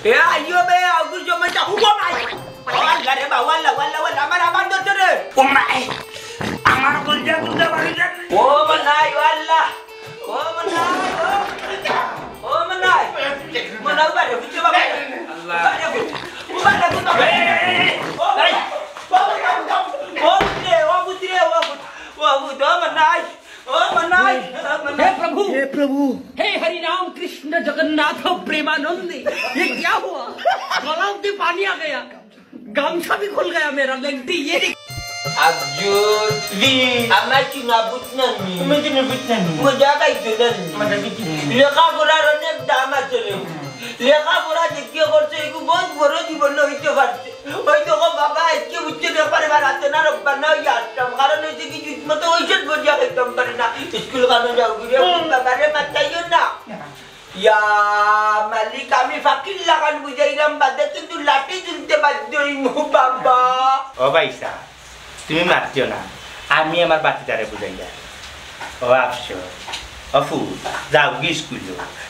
এ আইও বে আগুর জমাইতা ও মাই আল্লাহ রে বা ওয়াল্লাহ আমার দরজা রে ও মাই আমার কলজা দুধ বাড়ি যা ও মনাই আল্লাহ ও মনাই ও মনাই মনাই বারে বুঝে বাবা আল্লাহ ও বারে ও ভাই हे प्रभु हे हरि राम कृष्ण जगन्नाथ प्रेमानंदी ये क्या हुआ गलाव में पानी आ गया गामछा भी खुल गया मेरा लेंटी ये Abjur di amachi ngabutnani amachi ngabutnani mojaga idonani লেখা পড়ার অনেক দাম আছে রে লেখা পড়া যে করছে এগু বহুত বড় জীবন হইতে পারছে হয়তো গো বাবা একে উচ্চে ব্যাপারে বাড়াতে না রব্বা না ইয়ারতাম কারণ হইছে কি মতো হইছে বজিয়া খাইতাম পারে না স্কুল কানো যাও গিয়ে বাবারে মাতাইও না ইয়া মালিক আমি ফাকির লাগান বুঝাইলাম বাদে কিন্তু লাঠি তুলতে বাধ্য হইমু বাবা ও ভাইসা তুমি মারছো না আমি আমার বাচ্চাটারে বুঝাইয়া ও আফসো অফু যাও গিয়ে স্কুল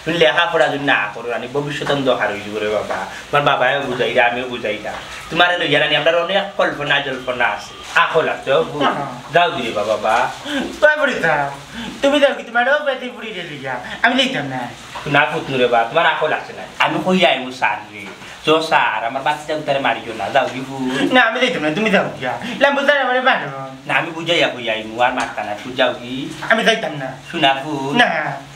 তুমি লেখাপড়া যদি না করো রানি ভবিষ্যৎ অন্ধকার হয়ে যাবে বাবা আমার বাবাও বুঝাইরা আমিও বুঝাইরা তোমার লইয়া রানি আপনার অনেক কল্পনা জল্পনা আছে আখো লাগছো যাও দিলে বাবা তুমি যাও কি তোমার পেটে পুরি দিলি আমি দেখতাম না না পুতুরে বা তোমার আখো লাগছে না আমি কই আইমু স্যার রে তো স্যার আমার বাচ্চাটা উতারে মারিও না যাও দিবু না আমি দেখতাম না তুমি যাও গিয়া লাম্বুদার আমারে বাড়ো না আমি বুঝাইয়া কই আইমু আর মারতা না তুই যাও কি আমি দেখতাম না শুনাবু না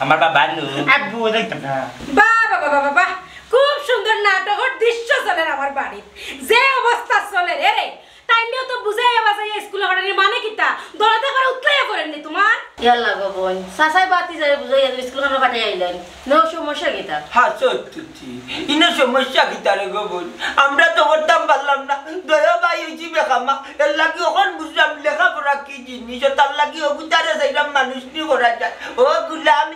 আমার বাবা নু আব্বু দেখতাম না বাবা খুব সুন্দর নাটকের দৃশ্য চলে আমার বাড়ি যে অবস্থা চলে রে তাইলেও তো বুঝাইয়া বাজাইয়া স্কুলে হড়ানি মানে কিতা দলাতে করে উতলাইয়া করেননি তোমার ইয়াল্লা গো বোন সাসাই বাতি যায় বুঝাইয়া স্কুলে না পাঠাই আইলেন নো সমস্যা কিতা হ্যাঁ সত্যি ইনো সমস্যা কিতা রে গো বোন আমরা তো করতাম পারলাম না দয়া ভাই হইছি বেখামা এর লাগি ওখান বুঝলাম লেখাপড়া কি জিনিস তার লাগি ওগুতারে যাইলাম মানুষ নি করা যায় ও গুলাম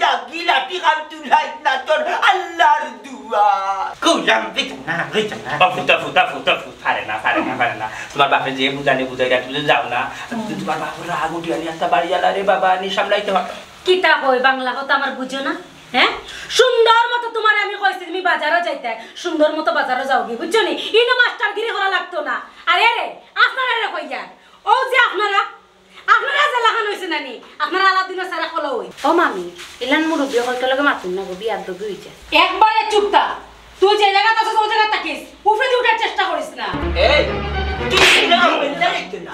জাগি লাঠি খান তুলাই না তোর আল্লাহর দুয়া গুলাম দেখতাম না ফুটা পারে না তোমার বাপে যে বুঝাইরা তুমি যাও না তোমার বাপের রাগ উঠি আনি একটা বাড়ি আলা রে বাবা নি সামলাইতে হয় কিতা কই বাংলা কথা আমার বুঝো না হ্যাঁ সুন্দর মতো তোমার আমি কইছি তুমি বাজারে যাইতে সুন্দর মতো বাজারে যাওগি বুঝছো নি ইনো মাস্টারগিরি করা লাগতো না আরে রে আপনারা রে কইয়া ও যে আপনারা যে লাগান হইছে নানি আপনারা আলাদিন সারা খলো হই ও মামি ইলান মুরুবি হয়তো লগে মাতুন না গো বিয়ার দবি হইছে একবারে চুপটা তুই যে জায়গাতে আছিস ওই জায়গাতে থাকিস উপরে উঠার চেষ্টা করিস না এই তুই না বলতে দেখতে না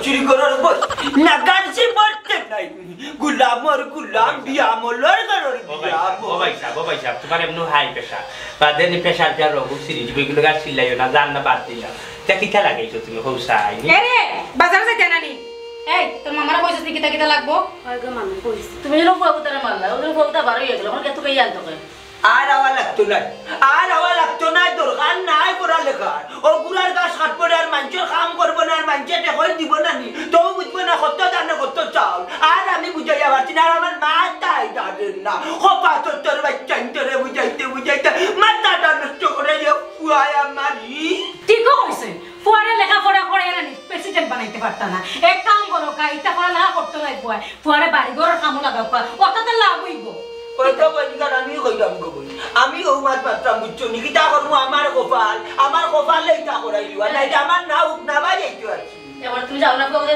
চুরি করার বল না গানছি বলতে নাই গুলাম বিয়ামলর করার ও ভাই সাহেব তোমার এমনি হাই প্রেসার বাদে নি প্রেসার যা রোগ সিরিজ বেগুলো গাছ চিল্লাইও না জান না বাদ দিলা তা কিটা লাগাইছো তুমি হউসাই আরে বাজারে যাইতে নানি এই তোর মামারা কইছিস কি কিটা লাগবো হয় গো মামি কইছ তুমি যেন ফুয়াবুতারে মারলা ওদের ফুয়াবুতা বারো হয়ে গেল আমার কত কই আনতো কই আর আওয়া লাগতো না দরকার নাই পড়া লেখা ও গুলার গাছ কাট পড়ে আর মানুষের কাম করবো না আর মানুষের টেকল দিব না নি তবু বুঝবো না কত দানে কত চাউল আর আমি বুঝাইয়া পারছি না আর আমার মাথায় দাঁড়েন না খোপা তোর বাচ্চান্তরে বুঝাইতে মাথাটা নষ্ট করে ফুয়ায় আমারি ঠিক কইছে ফুয়ারে লেখাপড়া করে নানি প্রেসিডেন্ট বানাইতে পারতা না এক কাম করো কাইটা করে লেখা করতে লাগবো ফুয়ারে বাড়ি ঘরের কাম লাগাও ওটাতে লাভ হইব কইতো বলিগার আমি কইলাম গো বলি আমি ও মাছ পাত্রা মুচ্ছো নিকিতা করমু আমার কপাল এইটা করাইলি না এটা আমার না উঠ না বাই এইতো আছে এবার তুমি যাও না ফুয়াবুতা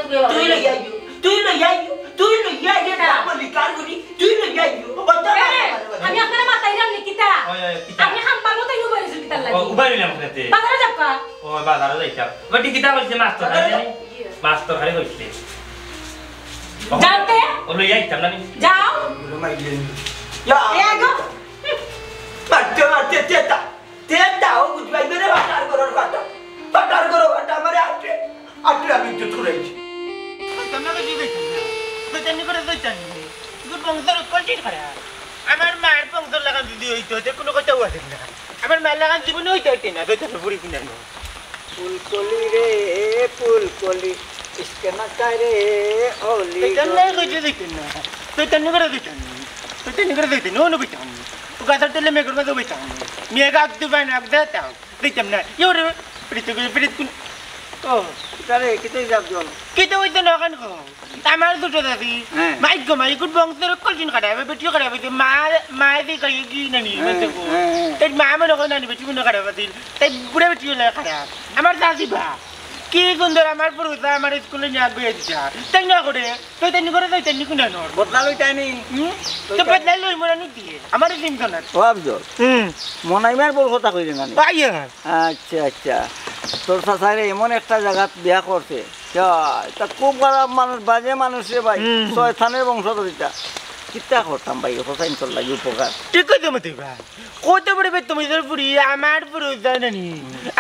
তুই লই আইও না বলি কার গুনি তুই লই আইও আমি আপনার মাথায় রাম নিকিতা আপনি খাম্বার মতো ইনু বলিছেন কিতা লাগি ও উবাইলাম কইতে বাজারে যাবা ও বাজারে যাইতাম বটি কিটা কইছে মাস্টার খালি কইছে যাওতে ও লই আইতাম না নি যাও ইয়া এ আগো মারতে তেতা ও বুঝবাই ধরে বাটার করো আমারে আটে আমি তো ছুড়াইছি তোমরা কি দেখছ তো জানি করে যাইতাম তুই বংশর কন্টিনিউ করা আমার মায়ের বংশর লাগান দিদি হইতো তে কোনো কথা হইছে না আমার মায়ের লাগান জীবন হইতো না তো পুরি কিনা ফুলকলি রে ফুলকলি ইসকে না করে ওলি তোমরা কইতে দেখছ না তো জানি করে দেখছ নো বিটাম তো গাছর তেলে মেঘর মধ্যে বিটাম মেঘ আগ দিবাই না আগ দেতাম দেখতাম না ইওরে পিরিত ও তারে কিতেই যাব জন কিতে হইতো না কেন খাও আমার দুটো দাদি মাইক গো মাইক গুড বংশের কলজিন কাটাবে বেটিও কাটাবে মা দি কই কি নানি মানে কো তাই মা মনে কই নানি বেটি মনে কাটাবে দিন তাই বুড়া বেটি হলে খারাপ আমার দাদি বা কি সুন্দর আমার পুরুষা আমার স্কুলে নিয়ে গিয়ে দিছা তাই না করে তুই তাই করে তাই তাই কোন না বদলা লইতাই নি তো বদলাই লই মনে নি দিয়ে আমার চিন্তা না ও আফজল মনাইমার বল কথা কইলে না আইয়া আচ্ছা আচ্ছা তোর সাসারে এমন একটা জায়গা বিয়া করছে তা খুব খারাপ মানুষ বাজে মানুষ রে ভাই শয়তানের বংশধরিতা কিতা করতাম ভাই হোসাইন তোর লাগি উপকার ঠিক কইতে মতে ভাই কত বড় বে তুমি তোর পুরি আমার পুরুষ জানি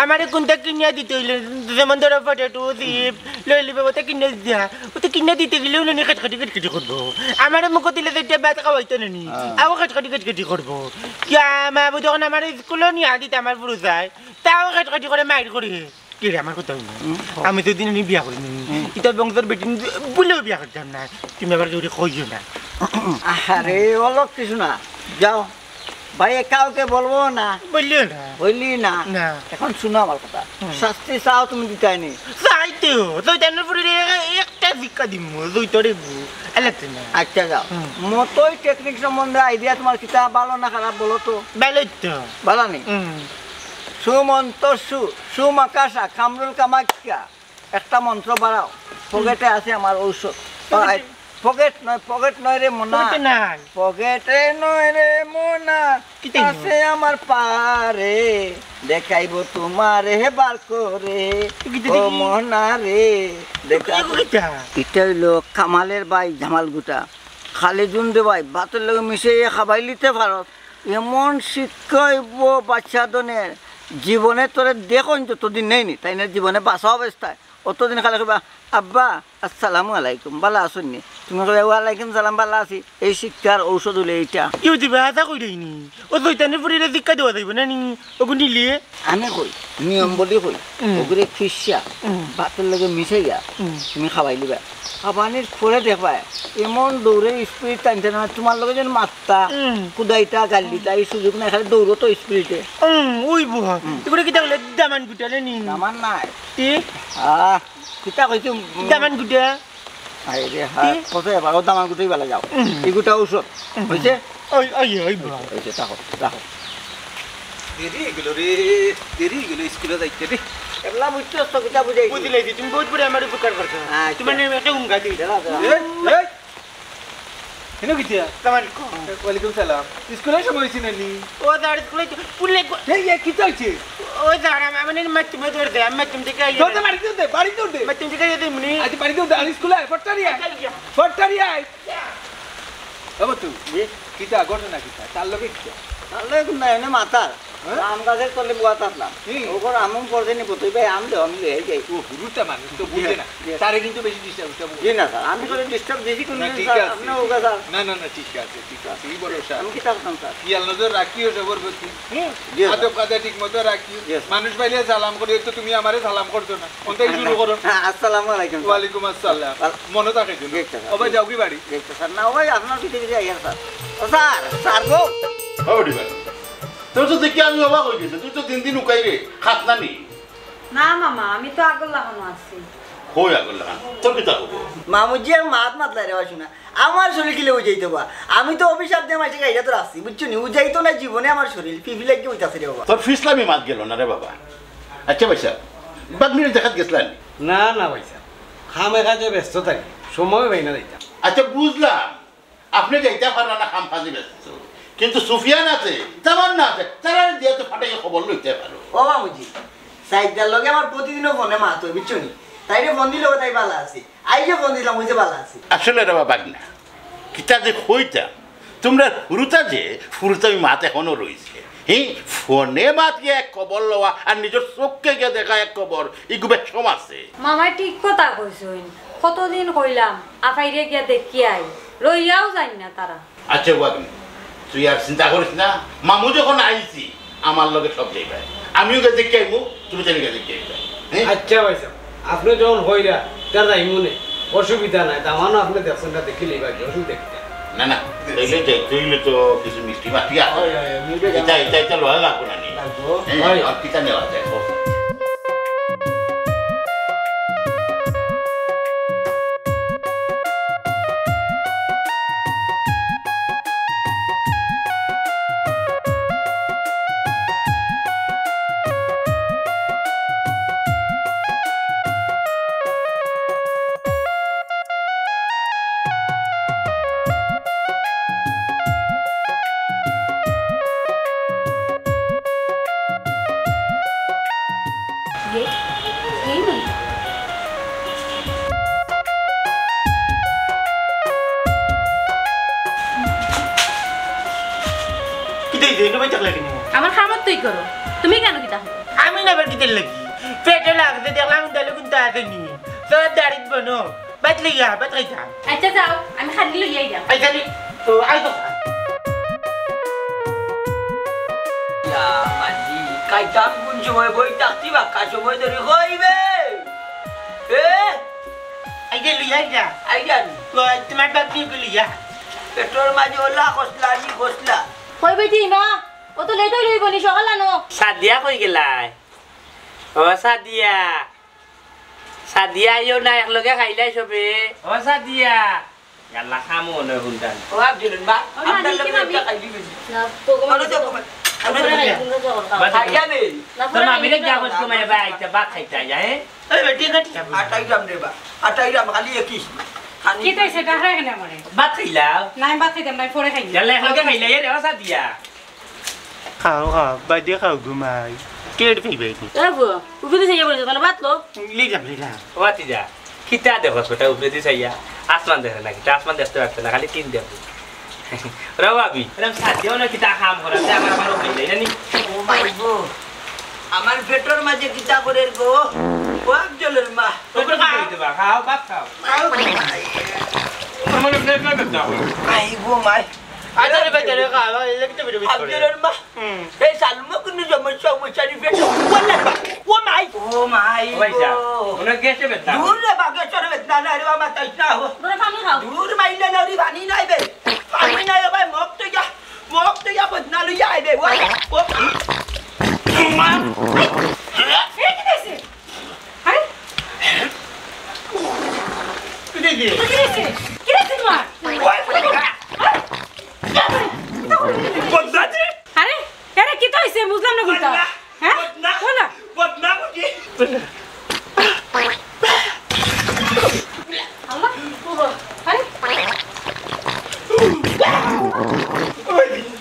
আমারে কোনটা কিনিয়া দিতে হইলে যেমন ধরো পটেটো চিপ লই লিবে ওটা কিনে দিয়া ওটা কিনে দিতে গেলেও নানি কাটকাটি করবো আমার মুখ দিলে যেটা বাত খাওয়াইতো নানি আও কাটকাটি করবো কিয়া মা যখন আমার স্কুলে নিয়ে দিতে আমার পুরুষ যায় তাও কাটকাটি করে মাইর করি কি রে আমার কথা আমি তো দিন বিয়া করিনি এটা বংশের বেটি বলেও বিয়া করতাম না তুমি আবার কেউ কইও না আরে অলক কিছু না যাও ভাই কাউকে বলবো না বললি না এখন শুনো আমার কথা শাস্তি চাও তুমি দিতাই নি চাইতেও জয়তানের পুরী একটা শিক্ষা দিম জয়তরে আচ্ছা যাও মতোই টেকনিক সম্বন্ধে আইডিয়া তোমার কিতা ভালো না খারাপ বলো তো ভালোই তো ভালো নি সুমন্ত সুমাকাশা কামরুল কামাখ্যা একটা মন্ত্র বাড়াও পকেটে আছে আমার ঔষধ পকেট নয় রে মোনা পকেটে নয় রে মোনা আছে আমার পারে দেখাইব তোমার হে বার করে ও মোনা রে দেখাইব এটা হইলো কামালের ভাই জামাল গুটা খালি জুন দে ভাই ভাতের লগে মিশিয়ে খাবাই লিতে পারো এমন শিক্ষা হইব বাচ্চা দনের জীবনে তোরে দেখুন যতদিন নেই নি তাই না জীবনে বাসা অবস্থায় অতদিন খালি কবা আব্বা আসসালামু আলাইকুম ভালো আসুন নি তুমি কবে ওয়ালাইকুম সালাম ভালো আছি এই শিক্ষার ঔষধ হলে এইটা ইউ দিবা আদা কই দেইনি ও জয়তানের পুরীরে শিক্ষা দেওয়া যাইব না নি ওগু নিলে আমি কই নিয়ম বলি কই ওগুলো খিসা ভাতের লগে মিশাইয়া তুমি খাবাই লিবা খাবানির পরে দেখবা এমন দৌড়ে স্পিড টানছে না তোমার লগে যেন মাত্তা কুদাইটা গালিটা এই সুযোগ নাই খালি দৌড়ো তো স্পিডে ওই বুহা এগুলো কি তাহলে দামান গুটালে নি দামান নাই কি কিতা কইছো দামান গুটা আরে হ্যাঁ কত এবার দামান গুটাই বেলা যাও এগুটা ঔষধ হইছে ওই বুহা হইছে তাকো তাকো দেরি গেলো স্কুলে যাইতে রে এলা বুঝছো তো কিতা বুঝাই বুঝলে তুমি বহুত বড় আমার উপকার করছো তুমি একটা উঙ্গা দিই কেন গিয়া সালাম ওয়ালাইকুম সালাম স্কুলে সময় হইছে নানি ও দাঁড় স্কুলে পুলে এই কি হইছে ও দাঁড়া মানে মাত তুমি ধরে দে আমি তুমি দেখে আই তোতে বাড়ি দে মাত তুমি দেখে দে মুনি আজ বাড়ি দে আর স্কুলে ফটটারি আই বাবা তুই কিতা ঘটনা কিতা তার লগে কিতা তাহলে না এনে মাতার আম গাছের তলে বুয়া থাকলাম ওপর আমন পড়ে নি বতুই ভাই আম দেও আমি লয়ে যাই ও হুরুটা মানুষ তো বুঝে না তারে কিন্তু বেশি ডিস্টার্ব করতে জি না স্যার আমি করে ডিস্টার্ব বেশি করি না ঠিক আছে আপনি ওগা স্যার না ঠিক আছে এই ভরসা আমি কি থাকতাম স্যার ইয়াল নজর রাখিও জবরদস্তি আদব কাজে ঠিক মতো রাখিও মানুষ পাইলে সালাম করি তো তুমি আমারে সালাম করছো না কোনটাই শুরু করো আসসালামু আলাইকুম ওয়ালাইকুম আসসালাম মনে থাকে ও ভাই যাও কি বাড়ি স্যার না ভাই আপনার পিছে পিছে আইয়া স্যার ও স্যার গো ওডি ভাই তোর তো দেখি আমি অবাক হয়ে গেছে তুই তো দিন উকাই রে খাত না নি না মামা আমি তো আগল লাগানো আছি কই আগল লাগা তোর কি থাকবো মামুজি আর মাত মাতলাই রে শুনা আমার শরীর কিলে উজাইতো বা আমি তো অভিশাপ দিয়ে মাসে গাইয়া তো আসছি বুঝছো নি উজাইতো না জীবনে আমার শরীর পিপি লাগি উইতাছে রে বাবা তোর ফিসলামি মাত গেল না রে বাবা আচ্ছা ভাই সাহেব বাগমিরে দেখাত গেছলেন না ভাই সাহেব খামে কাজে ব্যস্ত থাকি সময় পাই না যাইতাম আচ্ছা বুঝলাম আপনি যাইতে পারেন না খাম ফাজি ব্যস্ত কিন্তু সুফিয়ান আছে তেমন না আছে তারা দিয়ে তো ফাটাইয়া খবর লইতে পারো ও মামুজি সাইডার লগে আমার প্রতিদিনও ফোনে মাত হয় বুঝছো নি তাইরে ফোন দিলেও তাই ভালো আছে আই যে ফোন দিলাম হইতে ভালো আছে আসলে রে বাবা না কিতা যে কইতাম তোমরা ফুরুতা যে ফুরুতা মাত এখনো রয়েছে ফোনে মাত গিয়ে এক খবর লওয়া আর নিজের চোখকে গিয়ে দেখা এক খবর এগুলো সম আছে মামাই ঠিক কথা কইছইন কতদিন কইলাম আফাইরে গিয়া দেখি আই লইয়াও যাই না তারা আচ্ছা ওয়াগনি তুই আর চিন্তা করিস না মামু যখন আইছি আমার লগে সব যাইবে আমিও গিয়ে দেখে আইবো তুমি জানি গিয়ে দেখে আইবে আচ্ছা ভাই সাহেব আপনি যখন হইরা তার যাইমু নে অসুবিধা নাই তামানো আপনি দেখছেন না দেখিলেই বাকি অসুবিধা না তাইলে যাইলে তো কিছু মিষ্টি মাটি আছে এটা লোয়া লাগবো না নি আর কিতা নেওয়া যায় হে এই না কিতে দেনো ভাই চাকলা কিনে আমার খাবার তুই করো তুমি কেন কিতা আমি না বার কিতে লাগি পেটে লাগতে দেখলাম দালে কোনটা আছে নি তো দাড়ি বনো বাতলি গা বাতলি যা আচ্ছা যাও আমি খালি লইয়াই যাও আই জানি তো আই তো Ya mandi, kaitan pun cuma boy tak tiba, kacau boy dari koi be. I যে লইয়া যা Aidan, তো তোমার বাপি কে লইয়া petrol maju lah kosla ni kosla. কই বেটি মা ও তো লেট হইলই বনি সকাল আনো সাদিয়া কই গেলাই ও সাদিয়া সাদিয়া আইও না একলগে খাইলাই সবে ও সাদিয়া ইয়াল্লা খামো না হুলদান Oh abdulun ba, abdul lebih tak kali ni. না Pogo Kalau tu kau, ayah be. তোর মামিরে যা কইছ মানে ভাই আইতা ভাত খাইতা যায় এই বেটি কাটি Atai ram deh ba, atai ram kali ekis. কি তাই সেটা হ্যাঁ কেন আমারে ভাত খাইলা নাই বাদ খাইতাম নাই পরে খাই ইয়াল্লা একলগে খাইলাই রে ও সাদিয়া খাও খাও বাদে খাও ঘুমাই কেড় খাইবে নি এ বু উফিতে যাই বলে তাহলে বাদ লো লিজাম ও আতিজা খিতা দেখো ছোটা উপরে দি চাইয়া আসমান দেখে না কিতা আসমান দেখতে পারতে না খালি তিন দেখো রাবি এরকম সাদিয়াও না কিতা খাম করাতে আমার আমারও খাইলাই জানি Oh my god. Aman petrol maju kita koder go. Oh abdulun ma. তোমরা কি কইতে বা খাও ভাত খাও তোমার প্লেট না করতে হবে Ay go mai. আরে বেটা রে খাও লেগতে বেটা বেটা Abdulun ma. Salma kena zaman sama cari petrol. Wallah ba. Oh my. Oh my. ভাইজা ওনা গেছে বেটা Dur le ba ke chore betna na re ma tai na ho. তোরা পানি খাও Dur mai le na ri bani nai be. Bani nai ba mok to ya betna lu ya be. Wa. এ কি দিছে আরে কি দিছি কি দিছে কি দিছে তোমার বদনাতে আরে এরা কি তো হইছে বুঝলাম না গুলতা হ্যাঁ বলা বদনা বুঝি আল্লাহ ওগো আরে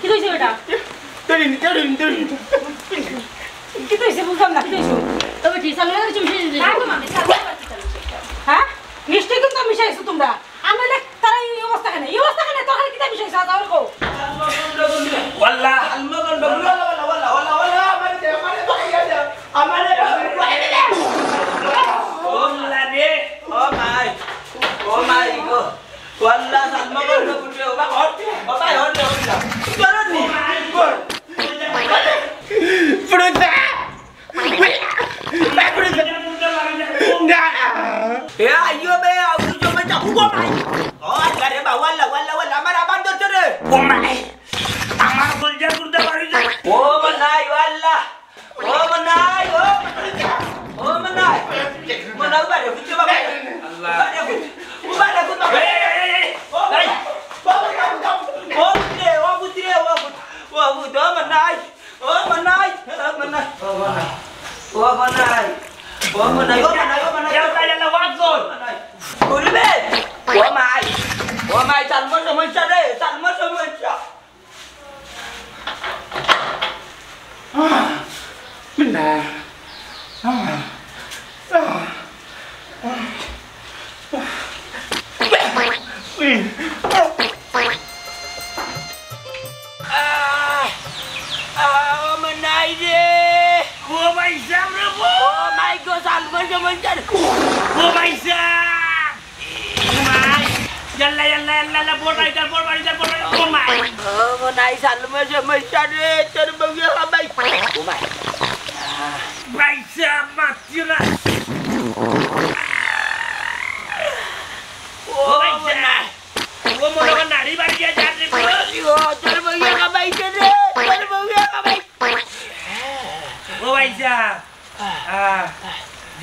কি হইছে এটা তরি কি তো হইছে বুঝলাম না কি হইছে তবে ঠিক চালু করে তুমি না তো মামি চালু হ্যাঁ নিশ্চয় কিন্তু মিশাইছো তোমরা আমরা তারা এই অবস্থা কেন তো খালি কিতা মিশাইছো আজ আর কো والله Wala. Amane والله دي Oh my. Oh my god. Wala Salma ko na puti ba hot. Ba hot na. Karon ni. fruta ba fruta na Ya ayo be aku cuma cak gua mai. Oh gare ba wala amara bando tere. ওমাই আমার গলজা গুর্দা বাড়ি যা Oh manai wala. Oh manai. Oh manai. Manai ba de puti ba. আল্লাহ Ba de puti ba.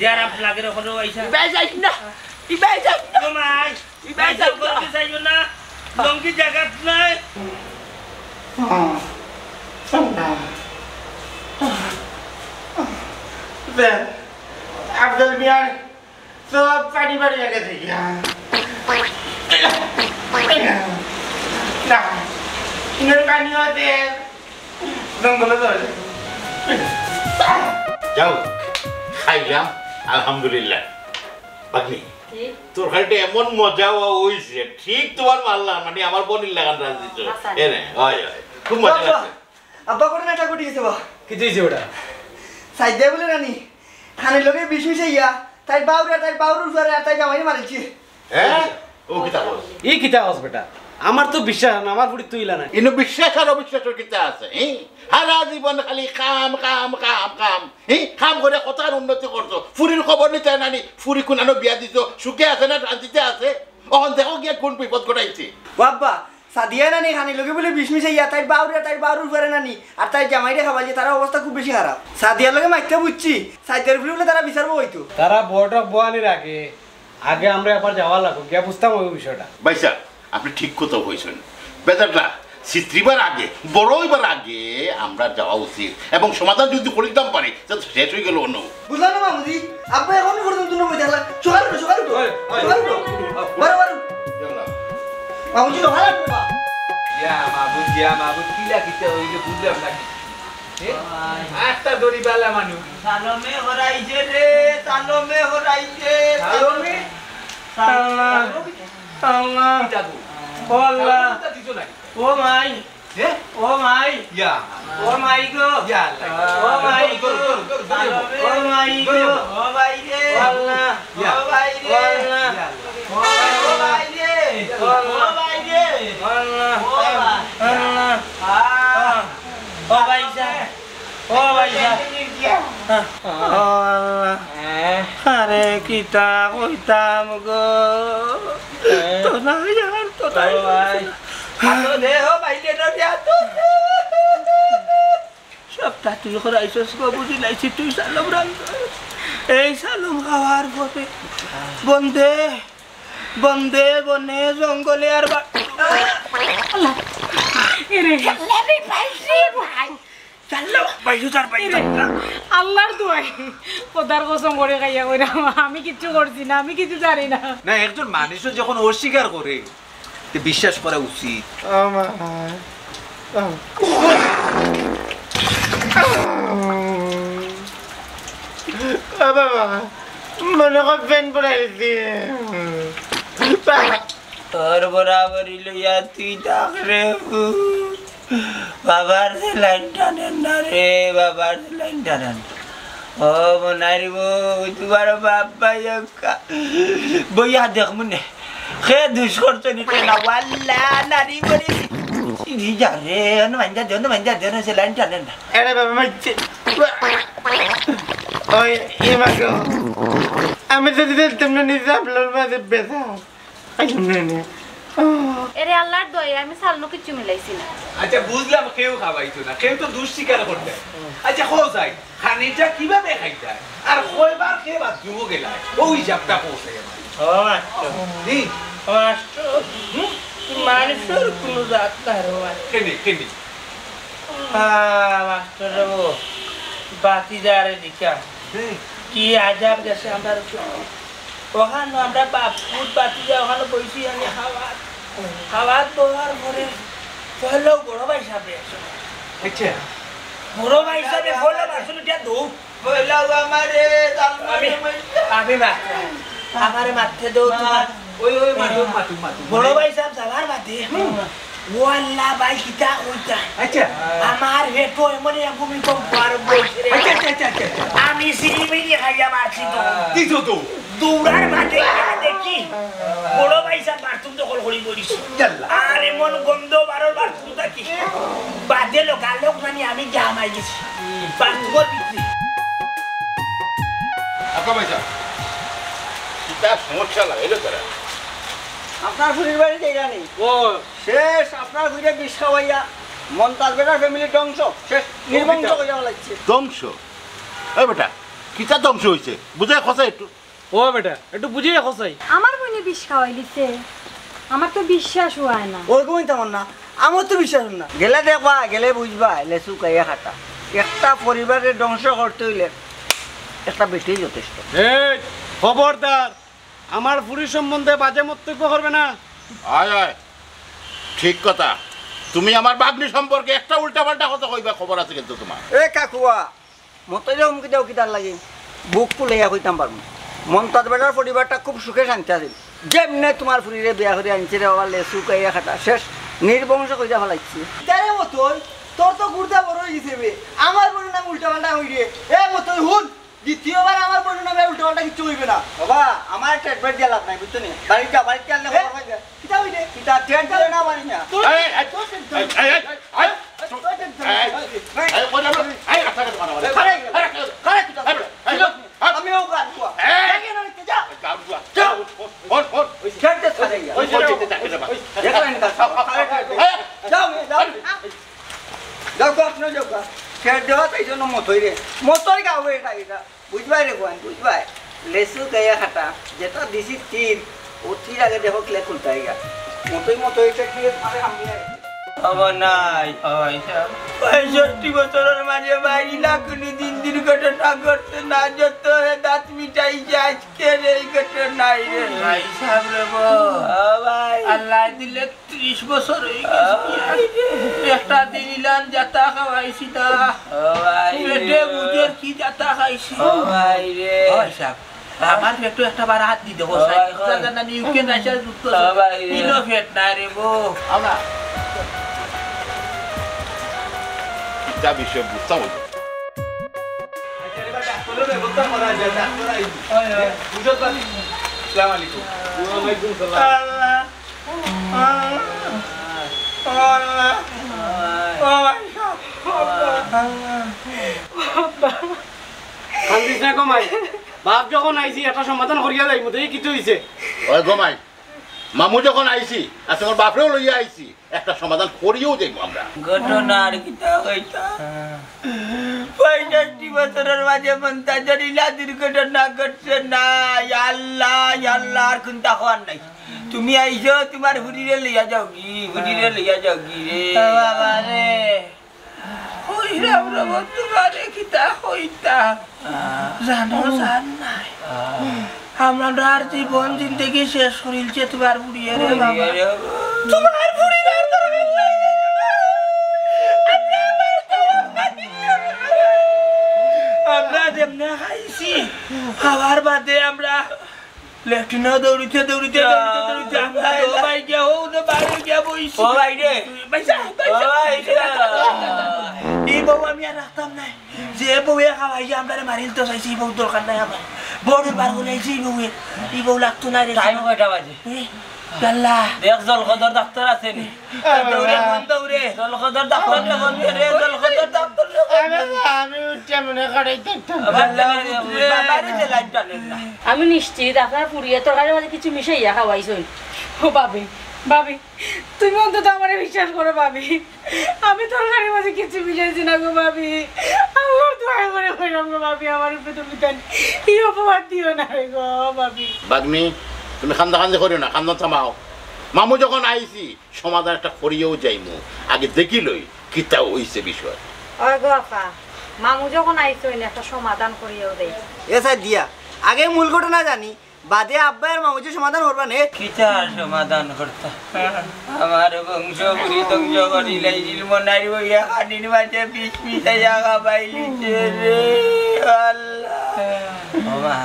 Jarap lagi ro kono Aisyah. Ibasa na. Kumai. Ibasa ko sayo na. Longgi jagat na. Abdul Mian सब पानी भर जाके थे ना इन्हें पानी होते हैं दंग बोलो तो যাও খাইলাম আলহামদুলিল্লাহ। বাগনি তরকারিটা এমন মজা হইছে, ঠিক তোমার মারলাম, মানে আমার বোনের লাগান রাজ দিছ। এনে হয় হয় খুব মজা লাগছে। আব্বা করে না টাকুটি গেছে বা কি দিয়েছে ওটা? সাইদে বলে রানি খানের লগে বিষ মিশে ইয়া তাই বাউরুর উপরে তাই জামাই মারিছে। হ্যাঁ ও কিতা বল? এই কিতা হস বেটা, আমার তো বিশ্বাস না, আমার পুরি তুইলা না। ইনো বিশ্বাস আর অবিশ্বাসের কিতা আছে? সারা জীবন খালি কাম কাম কাম কাম, কাম করে কতার উন্নতি করছো, ফুরির খবর নিতে নানি, ফুরি কোনানো বিয়া দিছ, সুখে আছে না শান্তিতে আছে? অহন দেখো গিয়া কোন বিপদ ঘটাইছে। বাবা সাদিয়া নানি খানের লগে বলে বিষ মিশে ইয়া তাই বাউরুর উপরে নানি আর তাই জামাইরে খাবাইছে, তার অবস্থা খুব বেশি খারাপ। সাদিয়ার লগে মাইতে বুঝছি, সাইদের উপরে বলে তারা বিচারবো হইতো। তারা বড়টক বোয়ানির আগে আগে আমরা একবার যাওয়া লাগবো, গিয়া বুঝতাম ওই বিষয়টা। ভাইসা আপনি ঠিক কথা কইছেন, বেজারটা চিত্রিবার আগে বড়ইবার আগে আমরা যাওয়া উচিত এবং সমাধান যদি করিতাম পারি তো শেষ হয়ে গেল অন্য। বুঝলাম না মামুদি, আব্বা এখন পর্যন্ত বই থাকলা সকাল বারো মামুজি ভালো লাগবে। ইয়া মাবুদ কিলা কিতে হইলে বুঝলাম না কি একটা দড়ি বালা মানু সালমে হরাইছে রে, সালমে হরাইছে, সালমে আল্লাহ আল্লাহ যাবো আল্লাহ দিছো নাকি? ও মাই ও মাই ইয়া ও মাই গো ইয়া ও মাই গো ও মাই গো ও ভাই রে আল্লাহ ও ভাই রে আল্লাহ ও ভাই রে ও ভাই রে আল্লাহ ও ভাই আল্লাহ ও ভাইজা ও ভাইজা ও আল্লাহ আরে কিতা কইতাম গো তো না यार তো তাই ভাই আতো দে ও ভাই রে দে আতো সবটা তুই করাইছস গো, বুঝি নাইছি তুই সালম রান্ধ এই সালম খাওয়ার পথে বন্দে বন্দে বনে জঙ্গলে আর আল্লাহর দোয়াই পদার কসম করে খাইয়া কইরাম, আমি কিচ্ছু করছি না, আমি কিছু জানি না। না একজন মানুষ যখন অস্বীকার করে বিশ্বাস করা উচিত। বাবা মনে কর পেন পড়াইছি তোর বরাবরই লইয়া তুই ডাক রে বাবার লাইন টানেন না রে, বাবার লাইন টানেন। ও মনারি তোমার বাবা বইয়া দেখ মনে খে দুষ করছো নিতে না ওয়াল্লা নারী বলি যা রে মাঞ্জা দেন সে লাইন টানেন না। আরে বাবা মারছে ওই ইমাগো আমি যদি দিতাম না নিজে আপনার মাঝে বেসা এরে আল্লাহর দয়া আমি সালনো কিছু মিলাইছি না। আচ্ছা বুঝলাম কেউ খাওয়াইতো না, কেউ তো দুষ স্বীকার করতে। আচ্ছা হো যাই খানিটা কিভাবে খাইতে আর কয়বার খেয়ে বাদ দিব গেলায় ওই হিসাবটা পৌঁছে গেছে। ও মাস্টার জি ও মাস্টার মানুষের কোনো জাত না রে কেনে কেনে মাস্টার বাবু বাতি যারে দিকা কি আজাব গেছে আমরা ওখানে আমরা বাপুর বাতি যা ওখানে বইছি আমি খাওয়াত বহার পরে পহলেও বড় ভাই সাথে আসো। আচ্ছা বড় ভাই সাথে বললাম আসলে যা দৌড় বললাম আমারে আমি আমারে মারতে দৌ তোমার ওই মাতু বড় ভাই সাহেব যাবার বাদে ওয়াল্লা ভাই কিতা কইতা। আচ্ছা আমার হেটো এমন ভূমিকম্প আর বলছে রে। আচ্ছা আমি সিরিমিরি খাইয়া মারছি তো দিছো তো দৌড়ার মাঠে দেখি বড় ভাই সাহেব বাথরুম দখল করি বলিস আর এমন গন্ধ বারোর বাথরুম থাকি বাদে লোক মানে আমি জামাই গেছি বাথরুমের ভিতরে। আপনার ভাইসা কিতা সমস্যা লাগাইলো তারা? আপনার ফুরির বাড়ি জায়গা নেই ও শেষ, আপনার ঘুরে বিষ খাওয়াইয়া মন তার বেটার ফ্যামিলি ধ্বংস শেষ, নির্বংস হইয়া লাগছে। ধ্বংস? এই বেটা কিতা ধ্বংস হয়েছে বুঝাই খসা একটু। ও বেটা একটু বুঝিয়ে খসাই। আমার বোনে বিষ খাওয়াই দিছে, আমার তো বিশ্বাস হয় না। ওরকমই তেমন না, আমার তো বিশ্বাস না। গেলে দেখবা, গেলে বুঝবা, লেসু কাইয়া খাটা। একটা পরিবারের ধ্বংস করতে হইলে একটা বেটি যথেষ্ট। এই খবরদার আমার পুরী সম্বন্ধে বাজে মন্তব্য করবে না। আয় আয় ঠিক কথা, তুমি আমার বাগনি সম্পর্কে একটা উল্টা পাল্টা কথা কইবা খবর আছে কিন্তু তোমার। এ কাকুয়া মতো যে হুমকি দেও কিতার লাগে বুক ফুলাইয়া কইতাম পারবো মমতাজ বেটার পরিবারটা খুব সুখে শান্তি আছিল যেমনে তোমার ফুরিরে বিয়া করে আনছে রে বাবা লেসু কাইয়া খাটা শেষ নির্বংশ কইরা ফেলাইছি তারে মতন তোর তো গুড়দা বড় হইছে বে আমার বড় নাম উল্টা পাল্টা হই রে এ মতন হুন দ্বিতীয়বার আমার বড় নামে উল্টা পাল্টা কিছু হইবে না বাবা আমার একটা অ্যাডভাইস দিয়া লাভ নাই বুঝছো নি বাড়িটা আনলে খবর পাইবে কিটা হই রে কিটা ট্রেন চলে না মারি না আমিও গান কোয়া বুঝবাই রে গোয়ান বুঝবাই লেসু গাইয়া খাটা যেটা দিছি তীর ও তীর আগে দেখো ক্লে খুলতে গা মতই নাই 65 বছরের মাঝে বাইরে লাখনি দিন ঘটনা ঘটছে না যত দাঁত মিটাই যায় আজকে এই ঘটনা নাই রে ভাই সাহেব রে ভাই আল্লাহ দিলে 30 বছর হয়ে গেছে একটা দিলান জাতা খাওয়াইছি না ভাই পেটে বুঝের কি জাতা খাইছি ভাই রে ভাই সাহেব আমার পেটে একটা বার হাত দি দেবো সাইকেল জানা নি ইউকে নাইসা যুক্ত ভাই ইনো পেট না রে গো আমা যা বিষয় বুঝতাম বাপ যখন আইছি একটা সমাধান করিয়া যাই মধ্যে কিছু হয়েছে ওই গমাই মামু যখন আইছি আর তোমার বাপরেও লইয়া আইছি একটা সমাধান করিয়েও যাইব আমরা ঘটনার কিতা হইতা 65 বছরের মাঝে মন্তাজের ইলা দুর্ঘটনা ঘটছে না আল্লাহ আর কোনটা হওয়ার নাই তুমি আইছো তোমার হুড়িরে লইয়া যাও কি রে বাবা রে হইরাম রব তোমারে কিতা হইতা জানো জান নাই আমার জীবন জিন্দগি শেষ করিলছে তোমার বুড়িয়ে রে বাবা তোমার বুড়ির আমরা যেমনে খাইছি খাবার বাদে আমরা লেফটিনা দৌড়িতে আমরা ভাই গিয়া ও না বাড়ি গিয়া বইছি ও ভাই রে এই বউ আমি আর রাখতাম না যে বউয়ে খাওয়াই যে আমরা মারিল তো চাইছি বউ দরকার নাই আমার বড় বার বলেছি বউয়ে এই বউ লাগতো না রে টাইম কয়টা বাজে আল্লাহ দেখ জলখদর ডাক্তার আছে নি দৌড়ে জলখদর ডাক্তার রে বলবি রে জলখদর ডাক্তার আমি কেমনে কাটাইতে আমি নিশ্চিত আপনার পুরিয়া তরকারির মাঝে কিছু মিশাইয়া খাওয়াইছই ও ভাবি তুমি অন্তত আমার বিশ্বাস করো ভাবি আমি তরকারির মাঝে কিছু মিশাইছি না গো ভাবি আমার দোয়া করে কইরাম গো ভাবি আমার উপরে তুমি তাই এই অপবাদ দিও না রে গো ভাবি বাগনি তুমি খান্দাখান্দি করিও না খান্দা থামাও মামু যখন আইছি সমাধান একটা করিয়েও যাইমু আগে দেখি লই কিতা হইছে বিষয় ওই গো আপা মামু যখন আইছো একটা সমাধান করিয়েও দেই এসা দিয়া আগে মূল ঘটনা জানি বাদে আব্বা আর মামুজি সমাধান করবা নে কিতার সমাধান করতা আমার বংশ পুরি ধ্বংস করি লাইছিল মনারি বইয়া কাটির মাঝে বিষ মিশাইয়া খাবাইলিছে রে আল্লাহ ও মা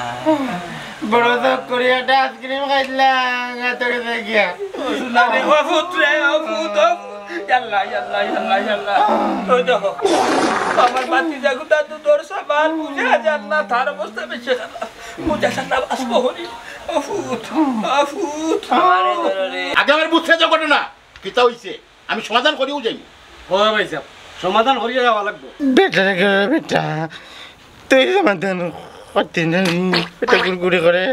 বড় তো করে একটা আইসক্রিম খাইলাম তোকে দেখিয়া শুনা রে ও পুত্রে ও পুত আল্লাহ ও দেখো আমার বাতি জাগুতা তো তোর সাবান বুঝা যান না তার অবস্থা বেশি বুঝা যান না আসবো হরি আফুত আগে আমার বুঝছে যে ঘটনা কিতা হইছে আমি সমাধান করিও যাইব হয় ভাই সাহেব সমাধান করিয়া যাওয়া লাগবে বেটা তুই সমাধান করতে না এটা গুড়গুড়ি করে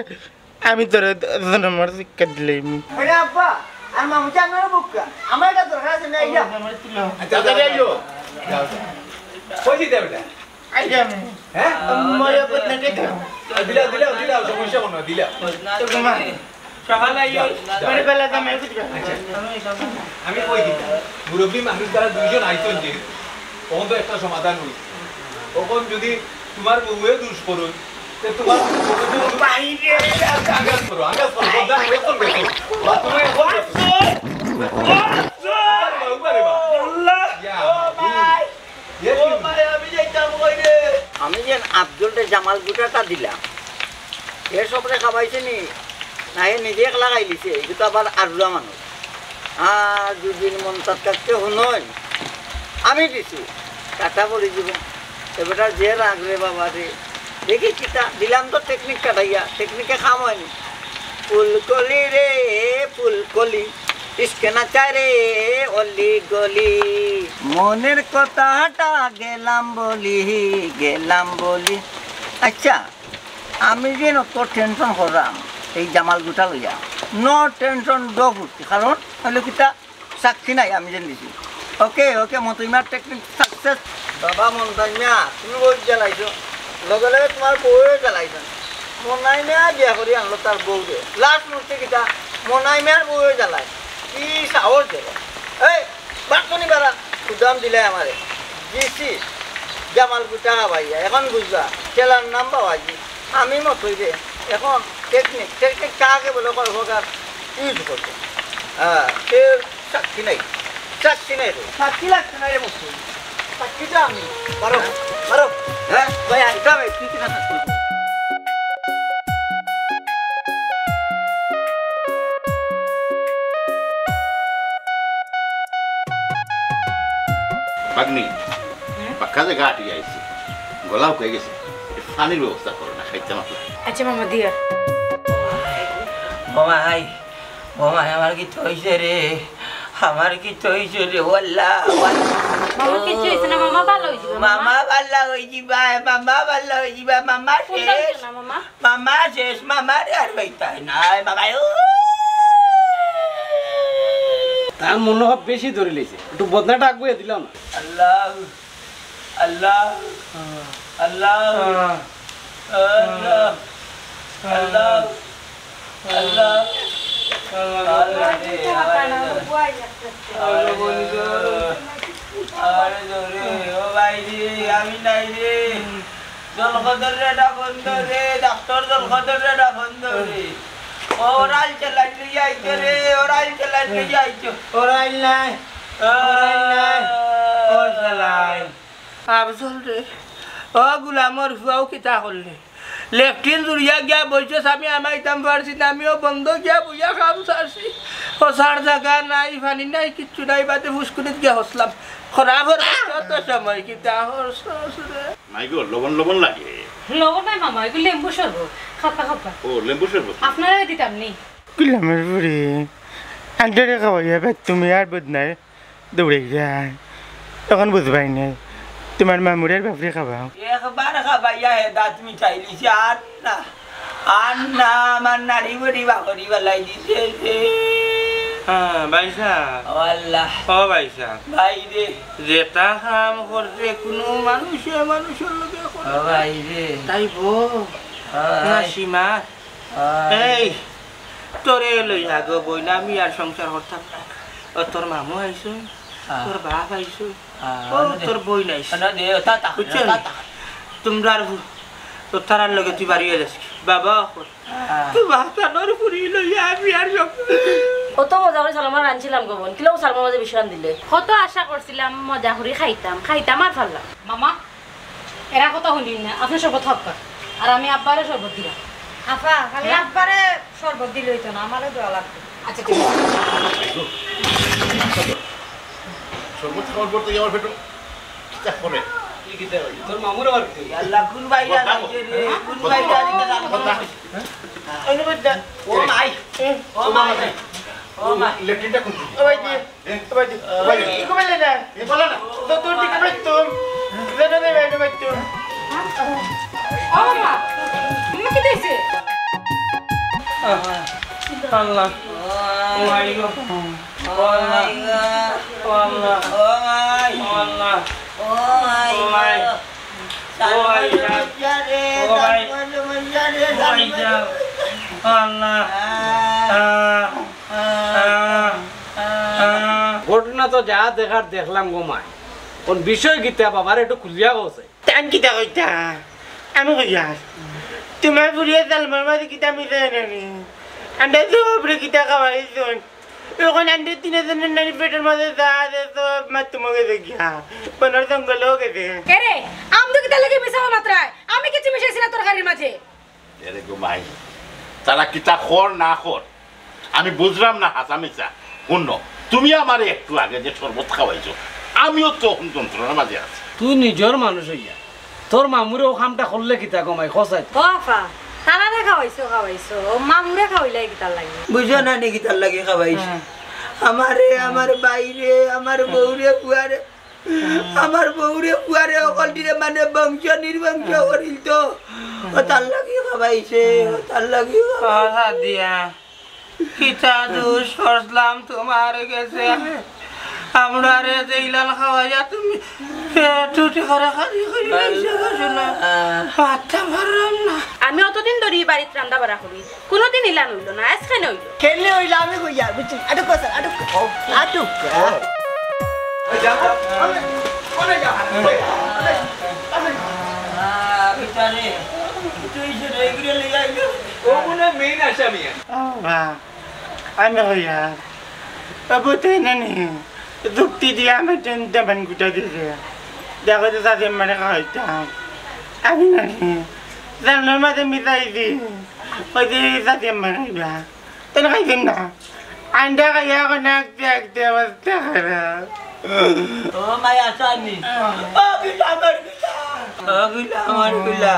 আমি তোর আমার শিক্ষা দিলাম ওরে আব্বা আর মামুজি আপনারা বুকা আমার এটা দরকার আছে না আইয়া আচ্ছা আইও কইছি দে বেটা আইয়া হ্যাঁ ময়া পতনা কে দিলা সমস্যা কোন দিলা তো ঘুমা সকালে আইও মেরে বেলা তো मैं कुछ আমি কই দিই মুরব্বি মানুষ দ্বারা দুইজন আইতন যে তখন তো একটা সমাধান হই তখন যদি তোমার বউয়ে দুষ করুন তে তোমার বাইরে আগাস করো বদা আগাস করো বা তুমি এখন আমি যাইতাম কই রে আমি যে যে আব্দুলরে জামাল গুটাটা দিলাম এ সবরে খাবাইছে নি না হে নিজে একলা খাই দিছে এগুলো আবার আরুরা মানুষ আর দুদিন মন তার কাছে শুনই আমি দিছি কাটা পড়ে যাব এবার যে রাগ রে বাবা রে দেখি কিতা দিলাম তো টেকনিক কাটাইয়া টেকনিকে খাম হয়নি ফুলকলি রে ফুলকলি ইসকে না চাই রে অলি গলি মনের কথাটা গেলাম বলি আচ্ছা আমি যে নত টেনশন করলাম এই জামাল গুটা লইয়া নো টেনশন ডো ফুর্তি কারণ হইলো কিতা সাক্ষী নাই আমি যেন দিছি ওকে ওকে মতইমার টেকনিক সাকসেস বাবা মন্তাইমা তুমি বই জ্বালাইছো লগে লগে তোমার বউয়ে জ্বালাইছো মনাইমা বিয়া করে আনলো তার বউরে লাস্ট মুহূর্তে কিতা মনাইমার বউয়ে জ্বালায় কি সাহস দেবে এই বাটনি বাড়া সুদাম দিলে আমারে দিছি জামাল গুটা ভাইয়া এখন বুঝবা খেলার নাম বাবাজি আমি মতই রে এখন টেকনিক কাকে বলে কর্মকার ইউজ করছে হ্যাঁ সে সাক্ষী নাই রে সাক্ষী লাগছে না রে মতো সাক্ষীটা আমি মারো হ্যাঁ ভাই এটা ভাই তুই কিনা সাক্ষী বাগনি পাক্কা জায়গা আটি আইছে গলাও কয়ে গেছে পানির ব্যবস্থা করো না খাইতে মাত্র আচ্ছা মামা দিয়া মামাই আমার কি হয়েছে রে আমার কি হয়েছে রে ওয়াল্লাহ মামা কিছু হইছে না মামা ভালো হইছে মামা ভালো হয়েছি মামা শেষ মামা রে আর বইতাই নাই মামা তার মনোভাব বেশি ধরে লেছে একটু বদনাটা আগুয়ে দিলাম না আল্লাহ আল্লাহ আল্লাহ আল্লাহ আল্লাহ আল্লাহ আমি নাই রে জলকদর রে ডাকন্দ রে ডাক্তার জলকদর রে ডাকন্দ রে ওরাল চালাই নিয়ে আইতো রে ওরাল চালাই নিয়ে আইতো ওরাল নাই ওর চালাই আফজল রে ও গুলামর ফুয়াও কিতা করলে লেফটিন জুড়িয়া গিয়া বলছিস আমি আমাইতাম পারছি না আমিও বন্ধ গিয়া বুঝা খাম সারছি হসার জায়গা নাই পানি নাই কিচ্ছু নাই বাদে ফুসকুনিত গিয়া হসলাম খরাব কত সময় কিতা হস রে নাই গো লবণ লাগে লবণ নাই মামা এগুলো লেম্বু শরবত খাপ্পা ও লেম্বু শরবত আপনারা দিতাম নি গুলামের বুড়ি আন্টারে খাওয়াইয়া ভাই তুমি আর বদনায় দৌড়ে যায় তখন বুঝবাই নাই তোমার মামুরের বাপরে খাওয়াও একবার খাবাইয়া হে দাঁত মিঠাই দিছে আর না আমার নারী বড়ি বাকরি বেলাই দিছে হ্যাঁ ভাইসা আল্লাহ ও ভাইসা ভাই রে যেটা কাম করছে কোনো মানুষের লোকে ভাই রে তাই না সীমা এই তোরে লইয়া গো বই না আমি আর সংসার করতাম না ও তোর মামু আইসো তোর বাপ আইসো ও তোর বই নাই তোমরা তোর তারার লগে তুই বাড়িয়ে যাস বাবা তুই বাসানোর ফুরি লইয়া আমি আর কত মজা করে সালমা রাঁধছিলাম গোবন কিলো সালমা মাঝে বিশ্রাম দিলে কত আশা করছিলাম মজা করে খাইতাম আর ফারলাম মামা এরা কথা শুনিন না আপনি শরবত হক আর আমি আব্বারে শরবত দিলাম আপা খালি আব্বারে শরবত দিলে হইতো না আমারও দেওয়া লাগবে আচ্ছা ঠিক আছে শরবত খাওয়ার পর থেকে আমার পেটো কিতা করে তোর মামুর আবার আল্লাহ কোন বাইরা রাইছে রে কোন বাইরা রাইছে ও মাই ও মাই লেট্রিনটা কোন ও ভাই কি কইলে না বলো না তো তোর দিকে বাইতুম জানো না বাইরে বাইতুম ও মামা তুমি কি দিছে আল্লাহ ও মাই গো ও মাই গো আল্লাহ ও মাই আল্লাহ ও মাই ও মাই ও ভাই ও ভাই আল্লাহ ঘটনা তো যা দেখার দেখলাম গো মাই কোন বিষয় গীতা বাবার একটু খুলিয়া গেছে টান কিতা কইতা আমি কইয়া তোমার বুড়িয়া সালমার মাঝে কিতা মিলে নানি আন্ডা সবরে কিতা খাওয়াইছুন এখন আন্ডে 3 জনের নারী পেটের মাঝে যা আছে সব মা তোমাকে দেখিয়া বনার জঙ্গল হয়ে গেছে কে রে আম তো কিতা লাগি মিশাও মাত্রায় কিছু মিশাইছি না তরকারির মাঝে এরে গো মাই তারা কিতা খর না খর আমি বুঝলাম না হাসামিচা শুন তুমি আমারে একটু আগে যে শরবত খাওয়াইছো আমিও তো যন্ত্রণার মাঝে আছি তুই নিজের মানুষ হইয়া তোর মামুরে ও কামটা করলে কিতা কমাই খসাই ও আফা তারারে খাওয়াইছো মামুরে খাওয়াইলাই কি তার লাগে বুঝো না নাকি তার লাগে খাওয়াইছি আমারে আমার বাইরে আমার বউরে বুয়ারে আমার বউরে বুয়ারে অকলটিরে মানে বংশ নির্বংশ করিল তো ও তার লাগে খাওয়াইছে ও তার লাগে দিয়া কিতা দোষ করলাম তোমার কাছে আমরা রে দেইলাল খাওয়াইয়া তুমি টুটি করে খালি করে লাইছো না আত্মা মারলাম না আমি অতদিন ধরে বাড়িতে রান্না বাড়া করি কোনোদিন ইলান হইল না আজকে নইল খেললে হইলে আমি কইয়া বুঝছি আটক কর আটক আটক বিচারে তুই যে রেগরে লাগাইল ও মনে মেইন আসামি আমি হইয়া বাবু তুই নানি যুক্তি দিয়ে আমার টেনটা বান গুটা দিছে দেখো তো তাদের মানে খাইতাম আমি নানি জানার মাঝে মিশাই দি ওই যে তাদের মানাইবা তেন খাইছেন না আন্ডা খাইয়া এখন একটা অবস্থা খারাপ ও মায়া সানি ও গিলা আমার গিলা ও গিলা আমার গিলা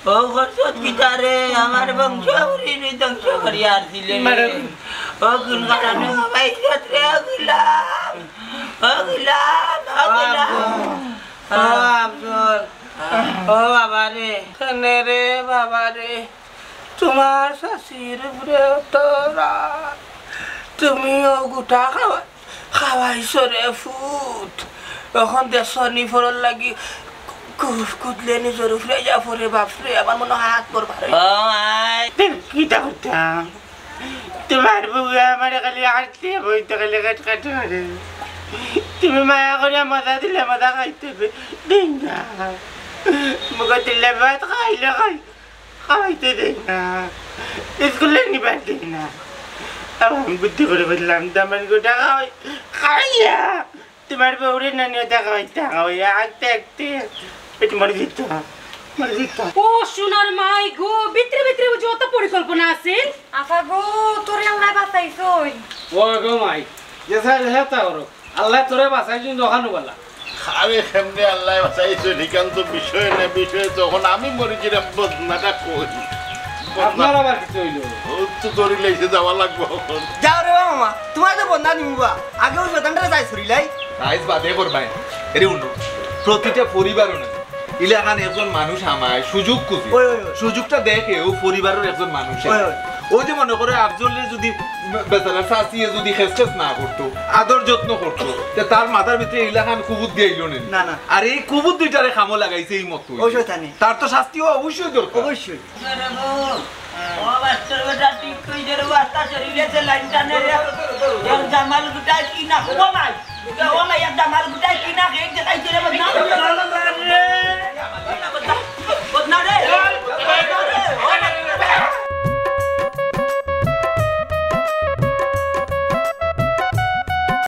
ও খরচত গিটারে আমার বংশ উড়িনি ধ্বংস করি আর দিলে ও গুণ কারণে খাইছত রে গিলা ও গিলা ও গিলা ও আব্দুল ও বাবা রে কেনে রে বাবা রে তোমার শাশির উপরে তোরা তুমিও গোটা খাওয়াইছো রে ফুট এখন দেশ নিফরর লাগি কুদলে নিজের উপরে যা পরে বাপরে আমার মনে হাত পর ভারে কিটা করতাম তোমার বউ আমার খালি হাঁটতে বইতে খালি কাট কাট করে তুমি মায়া করে মজা দিলে মজা খাইতে দিন না মুখ দিলে ভাত খাইলে খাইতে দিন না স্কুলে নিবার দিন না আমি বুদ্ধি করে বললাম তেমন গোটা খাইয়া তোমার বউরে নানি ওটা খাওয়াইয়া আঁকতে আঁকতে পেট মরে দিত ও সোনার মাই গো ভিতরে ভিতরে যত পরিকল্পনা আছে আফা গো তোরে আল্লাহ বাঁচাইছো ও গো মাই এসা হেতা করো আল্লাহ তোরে বাঁচাইছো দোকানো বলা আমি কেমনে আল্লাহ বাঁচাইছো নিকান্ত বিষয় না বিষয় তখন আমি মরিছিলাম বদনাটা কই আপনার আবার কিছু হইলো তো ধরি লাইছে যাওয়া লাগবো যাও রে মামা তোমার তো বন্ধা নিমবা আগে ওই শতানটা যাই সরিলাই রাইস বাদে করবাই এরে উন্নু প্রতিটা পরিবারও না ইলাকান একজন মানুষ আমায় সুযোগ খুঁজে সুযোগটা দেখে ও পরিবারের একজন মানুষ ওই যে মনে করে আফজলের যদি বেচারা শাসিয়ে যদি খেস না করতো আদর যত্ন করতো তার মাথার ভিতরে ইলাকান কুবুত দিয়ে এলো না না আর এই কুবুত দুইটারে খামো লাগাইছে এই মতো ওই শতানি তার তো শাস্তিও অবশ্যই দরকার অবশ্যই ও বাস্তর বেটা ঠিক কই যে রাস্তা শরীরে সে লাইনটা নে রে জামাল গুটাই কি না ও মাই এক জামাল গুটাই কি না